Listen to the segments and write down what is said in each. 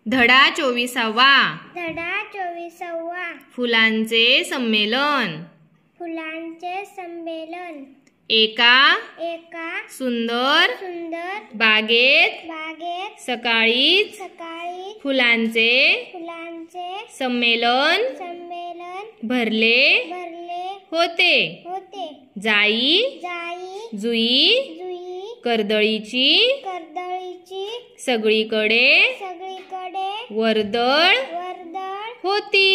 धडा 24वा धडा 24वा फुलांचे संमेलन एका सुंदर बागेत सकाळीच फुलांचे संमेलन भरले होते। जाई जुई कर्दळीची सगळीकडे वर्दळ होती।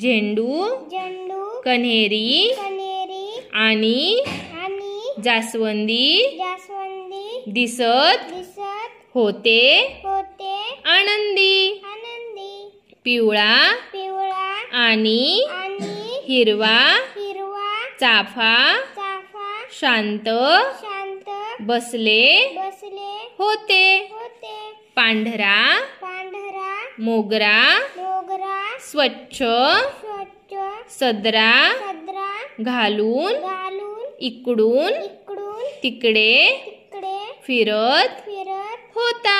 झेंडू कन्हेरी आणि जास्वंदी दिसत होते आनंदी। पिवळा आणि हिरवा चाफा शांत बसले होते। पांढरा मोगरा स्वच्छ सदरा घालून इकडून तिकडे फिरत होता।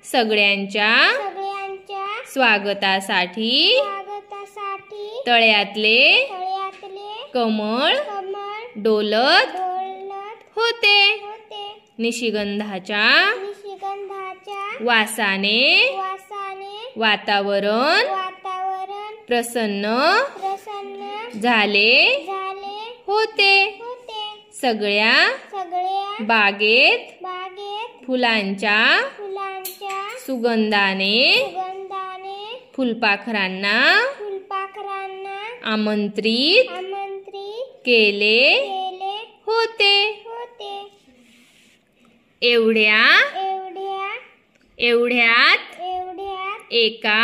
सगळ्यांच्या स्वागतासाठी तळ्यातले कमळ डोलत होते। निशिगंधाच्या वासाने वातावरण प्रसन्न झाले होते। सगळ्या बागेत फुलांच्या सुगंधाने फुलपाखरांना आमंत्रित केले होते। एवढ्यात एका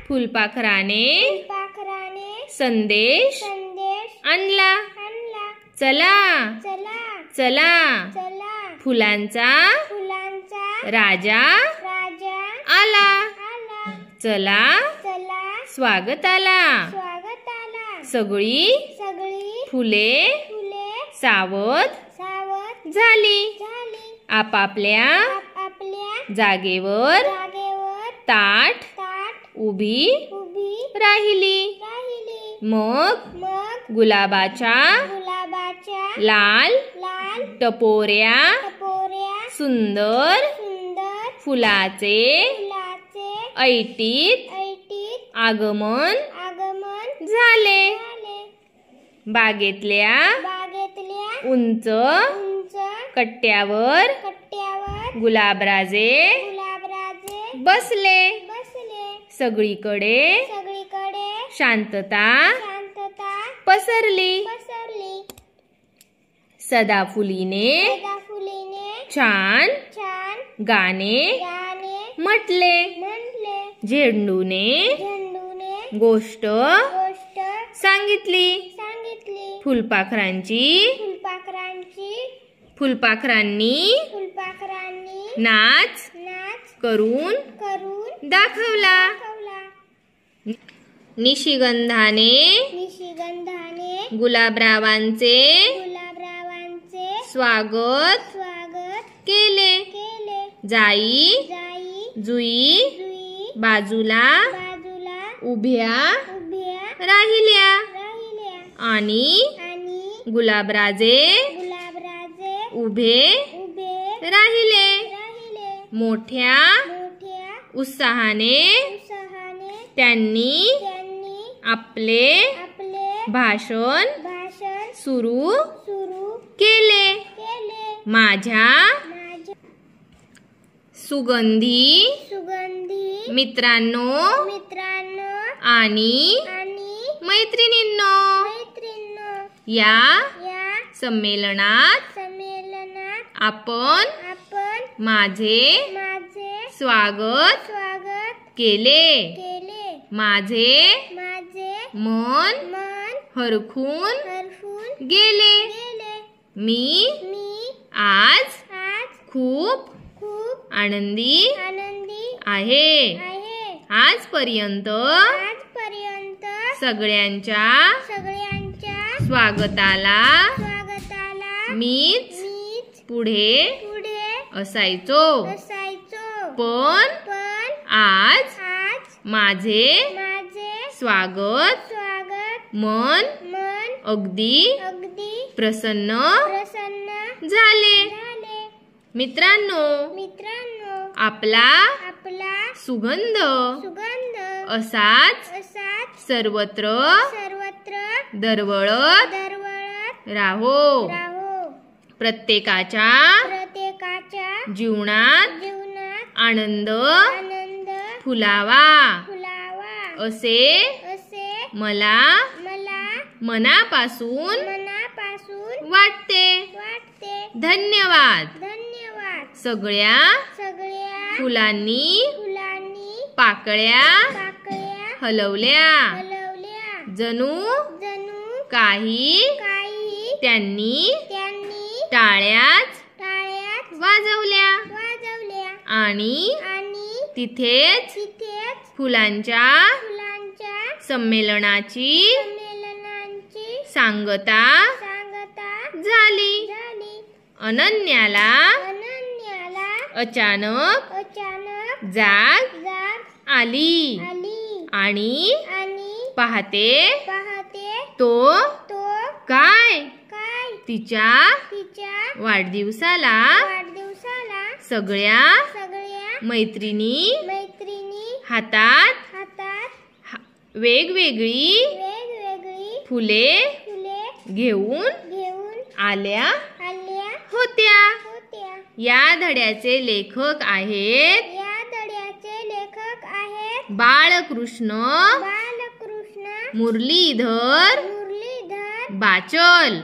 फुलपाखराने संदेश आणला। चला फुलांचा राजा आला। चला स्वागताला सगळी फुले सावध झाली। आपापल्या जागेवर ताठ उभी राहिली। मग गुलाबाच्या लाल टपोऱ्या सुंदर फुलाचे ऐटीत आगमन झाले। बागेतल्या उंच कट्ट्यावर गुलाबराजे बसले। सगळीकडे शांतता पसरली। सदाफुलीने छान गाणे म्हटले। झेंडूने गोष्ट सांगितली। फुलपाखरांनी नाच करून दाखवला। निशिगंधाने गुलाबरावांचे स्वागत केले। जाई जुई बाजूला उभ्या राहिल्या आणि गुलाबराजे उभे राहिले। मोठ्या उत्साहाने त्यांनी आपले भाषण सुरू केले। माझ्या सुगंधी मित्रांनो आणि मैत्रिणींनो, या संमेलनात आपण माझे स्वागत केले। माझे मन हरखून गेले। मी आज खूप आनंदी आहे। आजपर्यंत सगळ्यांच्या स्वागताला मीच पुढे असायचो, पण आज माझे स्वागत मन अगदी प्रसन्न झाले. मित्रांनो, आपला सुगंध असाच सर्वत्र दरवळत राहो. प्रत्येकाच्या जीवनात आनंद फुलावा असे मला मनापासून वाटते. धन्यवाद. सगळ्या फुलांनी पाकळ्या हलवल्या. जणू काही त्यांनी टाळ्याच वाजवल्या आणि तिथेच फुलांच्या संमेलनाची सांगता झाली. अनन्याला अचानक जाग आली आणि पाहते तो काय तिच्या वाढदिवसाला सगळ्या मैत्रिणी हातात वेगवेगळी फुले घेऊन आल्या होत्या. या धड्याचे लेखक आहेत बाळकृष्ण मुरलीधर बाचल.